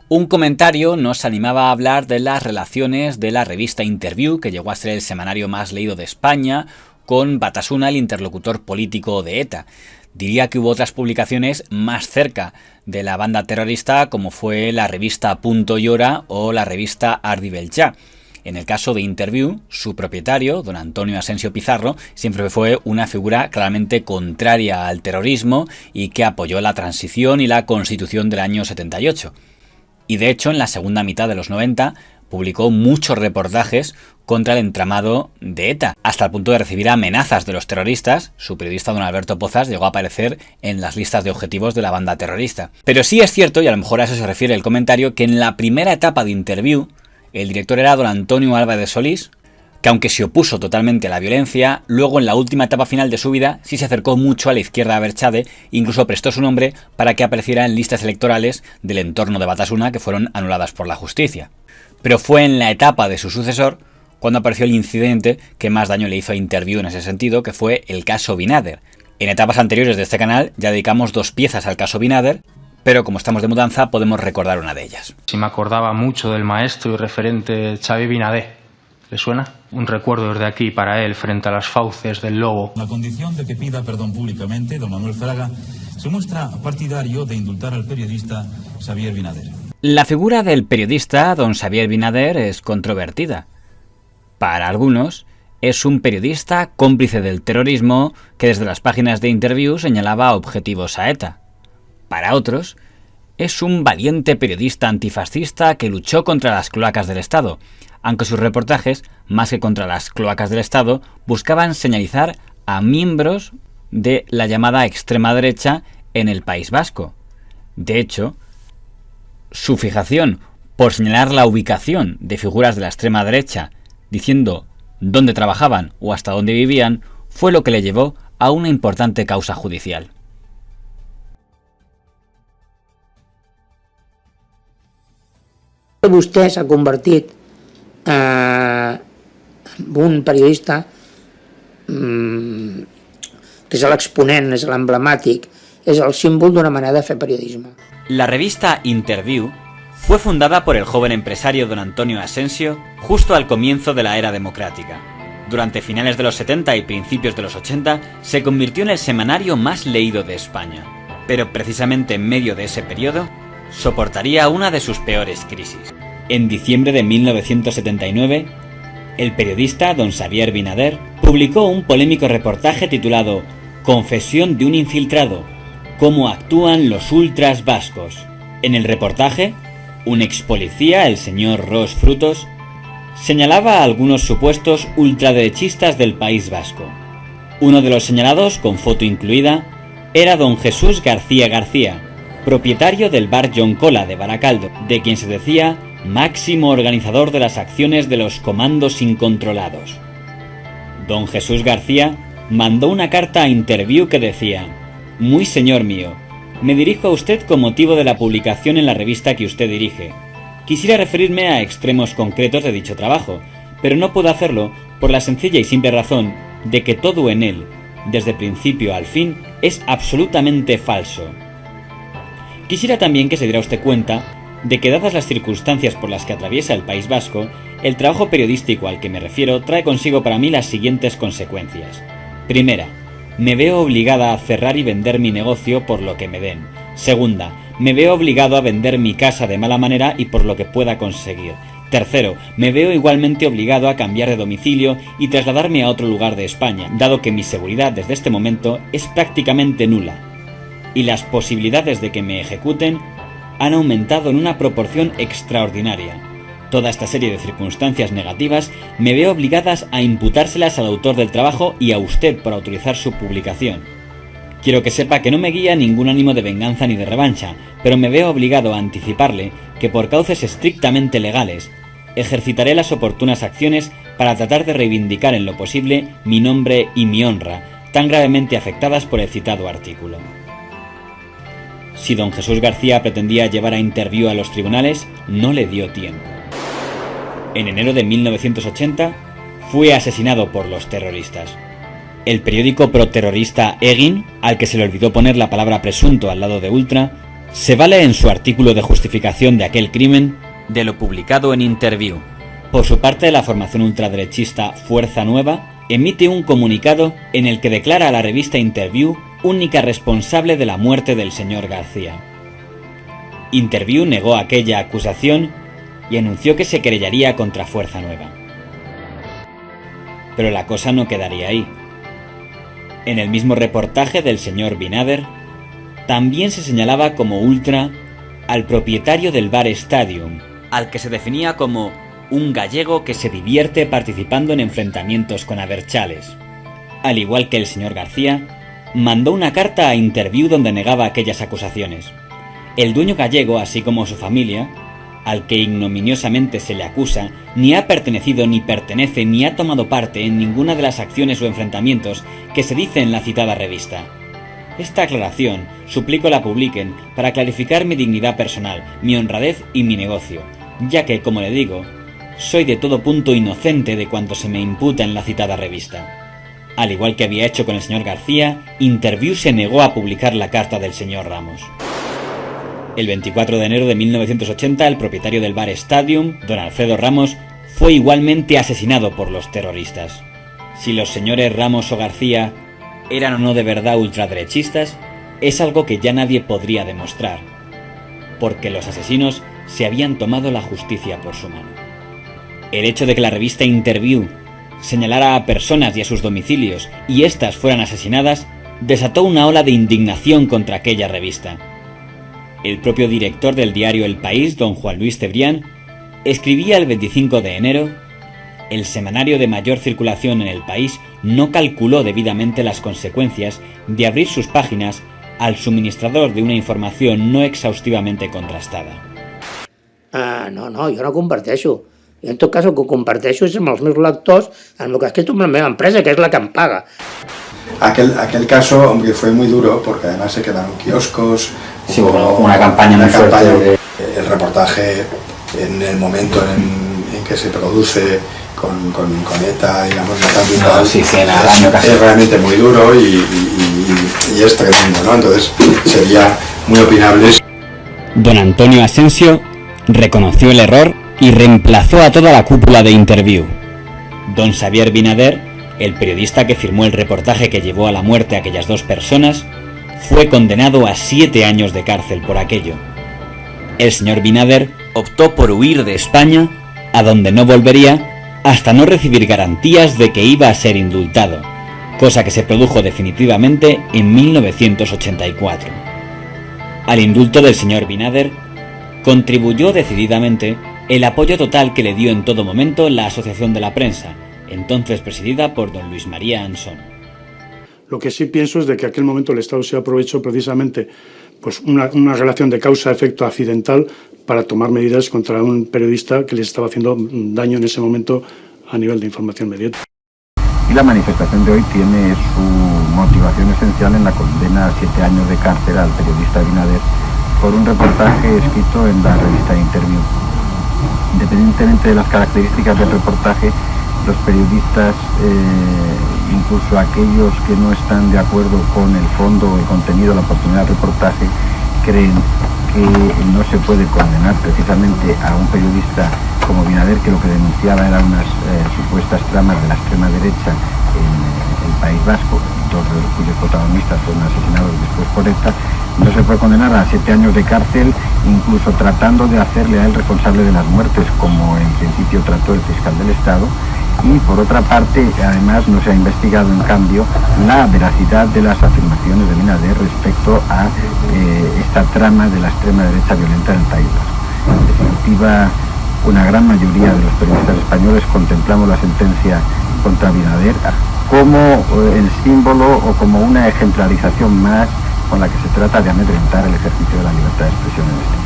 Un comentario nos animaba a hablar de las relaciones de la revista Interview, que llegó a ser el semanario más leído de España, con Batasuna, el interlocutor político de ETA. Diría que hubo otras publicaciones más cerca de la banda terrorista, como fue la revista Punto y Hora o la revista Ardi Belchá. En el caso de Interview, su propietario, don Antonio Asensio Pizarro, siempre fue una figura claramente contraria al terrorismo y que apoyó la transición y la Constitución del año 78. Y de hecho, en la segunda mitad de los 90, publicó muchos reportajes contra el entramado de ETA, hasta el punto de recibir amenazas de los terroristas. Su periodista don Alberto Pozas llegó a aparecer en las listas de objetivos de la banda terrorista. Pero sí es cierto, y a lo mejor a eso se refiere el comentario, que en la primera etapa de Interview, el director era don Antonio Álvarez de Solís, que aunque se opuso totalmente a la violencia, luego en la última etapa final de su vida sí se acercó mucho a la izquierda abertzale, incluso prestó su nombre para que apareciera en listas electorales del entorno de Batasuna que fueron anuladas por la justicia. Pero fue en la etapa de su sucesor cuando apareció el incidente que más daño le hizo a Interview en ese sentido, que fue el caso Binader. En etapas anteriores de este canal ya dedicamos 2 piezas al caso Binader, pero como estamos de mudanza podemos recordar una de ellas. Sí, me acordaba mucho del maestro y referente Xavi Binader. ¿Le suena? Un recuerdo desde aquí para él frente a las fauces del lobo. La condición de que pida perdón públicamente, don Manuel Fraga, se muestra partidario de indultar al periodista Xavier Binader. La figura del periodista don Xavier Binader es controvertida. Para algunos, es un periodista cómplice del terrorismo que desde las páginas de Interview señalaba objetivos a ETA. Para otros, es un valiente periodista antifascista que luchó contra las cloacas del Estado, aunque sus reportajes, más que contra las cloacas del Estado, buscaban señalizar a miembros de la llamada extrema derecha en el País Vasco. De hecho, su fijación por señalar la ubicación de figuras de la extrema derecha, diciendo dónde trabajaban o hasta dónde vivían, fue lo que le llevó a una importante causa judicial. Vostè s'ha convertit en un periodista que és l'exponent, és l'emblemàtic, és el símbol d'una manera de fer periodisme. La revista Interview fue fundada por el joven empresario don Antonio Asensio justo al comienzo de la era democrática. Durante finales de los 70 y principios de los 80 se convirtió en el semanario más leído de España, pero precisamente en medio de ese periodo soportaría una de sus peores crisis. En diciembre de 1979, el periodista don Xavier Binader publicó un polémico reportaje titulado Confesión de un infiltrado, cómo actúan los ultras vascos. En el reportaje, un expolicía, el señor Ros Frutos, señalaba a algunos supuestos ultraderechistas del País Vasco. Uno de los señalados, con foto incluida, era don Jesús García García, propietario del bar John Cola de Baracaldo, de quien se decía máximo organizador de las acciones de los comandos incontrolados. Don Jesús García mandó una carta a Interview que decía: «Muy señor mío, me dirijo a usted con motivo de la publicación en la revista que usted dirige. Quisiera referirme a extremos concretos de dicho trabajo, pero no puedo hacerlo por la sencilla y simple razón de que todo en él, desde principio al fin, es absolutamente falso. Quisiera también que se diera usted cuenta de que, dadas las circunstancias por las que atraviesa el País Vasco, el trabajo periodístico al que me refiero trae consigo para mí las siguientes consecuencias. Primera, me veo obligada a cerrar y vender mi negocio por lo que me den. Segunda, me veo obligado a vender mi casa de mala manera y por lo que pueda conseguir. Tercero, me veo igualmente obligado a cambiar de domicilio y trasladarme a otro lugar de España, dado que mi seguridad desde este momento es prácticamente nula, y las posibilidades de que me ejecuten han aumentado en una proporción extraordinaria. Toda esta serie de circunstancias negativas me veo obligadas a imputárselas al autor del trabajo y a usted por autorizar su publicación. Quiero que sepa que no me guía ningún ánimo de venganza ni de revancha, pero me veo obligado a anticiparle que por cauces estrictamente legales ejercitaré las oportunas acciones para tratar de reivindicar en lo posible mi nombre y mi honra, tan gravemente afectadas por el citado artículo». Si don Jesús García pretendía llevar a Interview a los tribunales, no le dio tiempo. En enero de 1980 fue asesinado por los terroristas. El periódico proterrorista Egin, al que se le olvidó poner la palabra presunto al lado de ultra, se vale en su artículo de justificación de aquel crimen de lo publicado en Interview. Por su parte, la formación ultraderechista Fuerza Nueva emite un comunicado en el que declara a la revista Interview única responsable de la muerte del señor García. Interview negó aquella acusación y anunció que se querellaría contra Fuerza Nueva. Pero la cosa no quedaría ahí. En el mismo reportaje del señor Binader, también se señalaba como ultra al propietario del bar Stadium, al que se definía como un gallego que se divierte participando en enfrentamientos con abertzales. Al igual que el señor García, mandó una carta a Interview donde negaba aquellas acusaciones. El dueño gallego, así como su familia, al que ignominiosamente se le acusa, ni ha pertenecido ni pertenece ni ha tomado parte en ninguna de las acciones o enfrentamientos que se dice en la citada revista. Esta aclaración suplico la publiquen para clarificar mi dignidad personal, mi honradez y mi negocio, ya que, como le digo, soy de todo punto inocente de cuanto se me imputa en la citada revista. Al igual que había hecho con el señor García, Interview se negó a publicar la carta del señor Ramos. El 24 de enero de 1980, el propietario del bar Stadium, don Alfredo Ramos, fue igualmente asesinado por los terroristas. Si los señores Ramos o García eran o no de verdad ultraderechistas, es algo que ya nadie podría demostrar, porque los asesinos se habían tomado la justicia por su mano. El hecho de que la revista Interview señalara a personas y a sus domicilios y éstas fueran asesinadas, desató una ola de indignación contra aquella revista. El propio director del diario El País, don Juan Luis Cebrián, escribía el 25 de enero: el semanario de mayor circulación en el país no calculó debidamente las consecuencias de abrir sus páginas al suministrador de una información no exhaustivamente contrastada. No, jo no comparteixo. Jo en tot cas el que comparteixo és amb els meus lectors, amb el que he escrit amb la meva empresa, que és la que em paga. Aquel caso, hombre, fue muy duro porque además se quedaron kioscos. Sí, hubo una campaña muy fuerte. El reportaje en el momento en que se produce con ETA, digamos, es realmente muy duro y es tremendo, ¿no? Entonces sería muy opinable. Don Antonio Asensio reconoció el error y reemplazó a toda la cúpula de Interview. Don Xavier Binader, el periodista que firmó el reportaje que llevó a la muerte a aquellas dos personas, fue condenado a 7 años de cárcel por aquello. El señor Binader optó por huir de España, a donde no volvería hasta no recibir garantías de que iba a ser indultado, cosa que se produjo definitivamente en 1984. Al indulto del señor Binader contribuyó decididamente el apoyo total que le dio en todo momento la Asociación de la Prensa, entonces presidida por don Luis María Ansón. Lo que sí pienso es de que en aquel momento el Estado se aprovechó precisamente pues una relación de causa-efecto accidental para tomar medidas contra un periodista que les estaba haciendo daño en ese momento a nivel de información mediática. Y la manifestación de hoy tiene su motivación esencial en la condena a 7 años de cárcel al periodista Binader por un reportaje escrito en la revista Interview. Independientemente de las características del reportaje, los periodistas, incluso aquellos que no están de acuerdo con el fondo o el contenido, la oportunidad del reportaje, creen que no se puede condenar precisamente a un periodista como Binader, que lo que denunciaba eran unas supuestas tramas de la extrema derecha en el País Vasco, dos de los cuyos protagonistas fueron asesinados después por ETA. No se puede condenar a 7 años de cárcel, incluso tratando de hacerle a él responsable de las muertes, como en principio trató el fiscal del Estado. Y por otra parte, además, no se ha investigado en cambio la veracidad de las afirmaciones de Binader respecto a esta trama de la extrema derecha violenta en el País Vasco. En definitiva, una gran mayoría de los periodistas españoles contemplamos la sentencia contra Binader como el símbolo o como una ejemplarización más con la que se trata de amedrentar el ejercicio de la libertad de expresión en este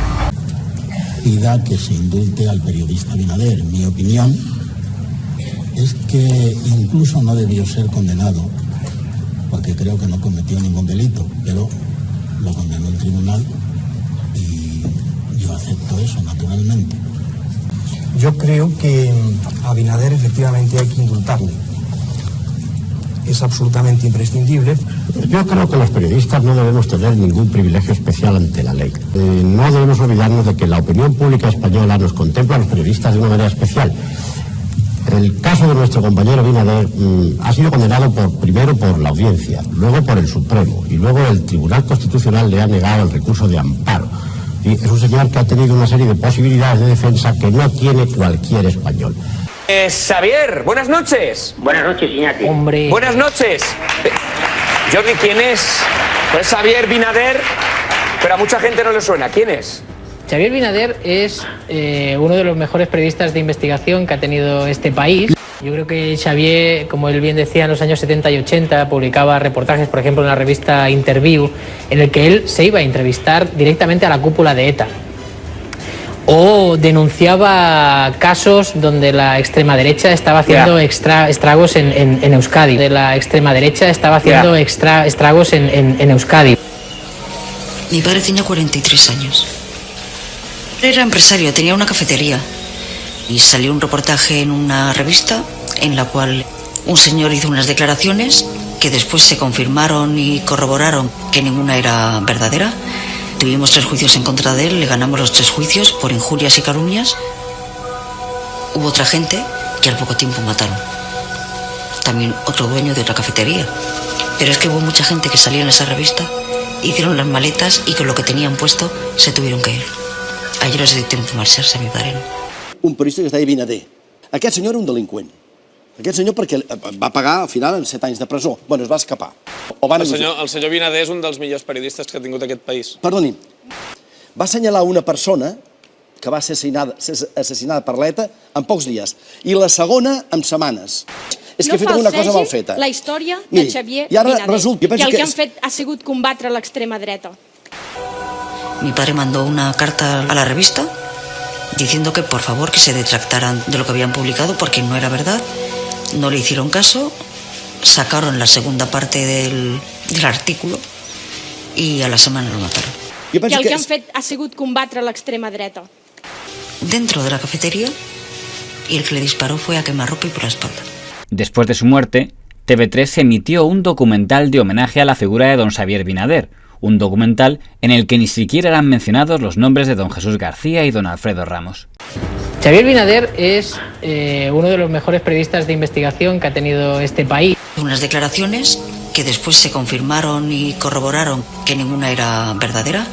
país. Pida que se indulte al periodista Binader. Mi opinión es que incluso no debió ser condenado, porque creo que no cometió ningún delito, pero lo condenó el tribunal y yo acepto eso, naturalmente. Yo creo que a Binader efectivamente hay que indultarle. es absolutamente imprescindible. Yo creo que los periodistas no debemos tener ningún privilegio especial ante la ley. No debemos olvidarnos de que la opinión pública española nos contempla a los periodistas de una manera especial. El caso de nuestro compañero Binader ha sido condenado primero por la Audiencia, luego por el Supremo y luego el Tribunal Constitucional le ha negado el recurso de amparo. Y es un señor que ha tenido una serie de posibilidades de defensa que no tiene cualquier español. Xavier, buenas noches. Buenas noches, Iñaki. Hombre. Buenas noches. Jordi, ¿quién es? Pues Xavier Binader, pero a mucha gente no le suena. ¿Quién es? Xavier Binader es uno de los mejores periodistas de investigación que ha tenido este país. Yo creo que Xavier, como él bien decía, en los años 70 y 80 publicaba reportajes, por ejemplo, en la revista Interview, en el que él se iba a entrevistar directamente a la cúpula de ETA. O denunciaba casos donde la extrema derecha estaba haciendo estragos en Euskadi. En Euskadi. Mi padre tenía 43 años. Era empresario, tenía una cafetería. Y salió un reportaje en una revista en la cual un señor hizo unas declaraciones que después se confirmaron y corroboraron que ninguna era verdadera. Tuvimos 3 juicios en contra de él, le ganamos los 3 juicios por injurias y calumnias. Hubo otra gente que al poco tiempo mataron. También otro dueño de otra cafetería. Pero es que hubo mucha gente que salía en esa revista, hicieron las maletas y con lo que tenían puesto se tuvieron que ir. Ayer els he dit de marxar-se a mi pare. Un periodista que es deia Binader. Aquest senyor era un delinqüent. Aquest senyor perquè va pagar al final en 7 anys de presó. Bueno, es va escapar. El senyor Binader és un dels millors periodistes que ha tingut aquest país. Perdoni, va assenyalar una persona que va ser assassinada per l'ETA en pocs dies i la segona en setmanes. És que ha fet una cosa mal feta. La història de Xavier Binader, que el que han fet ha sigut combatre l'extrema dreta. Mi padre mandó una carta a la revista diciendo que por favor que se detractaran de lo que habían publicado porque no era verdad. No le hicieron caso, sacaron la segunda parte del artículo y a la semana lo mataron. I el que han fet ha sigut combatre l'extrema dreta. Dentro de la cafetería, y el que le disparó fue a quemarropa y por la espalda. Después de su muerte, TV3 emitió un documental de homenaje a la figura de don Xavier Binader, un documental en el que ni siquiera eran mencionados los nombres de don Jesús García y don Alfredo Ramos. Xavier Binader es uno de los mejores periodistas de investigación que ha tenido este país. Unas declaraciones que después se confirmaron y corroboraron que ninguna era verdadera.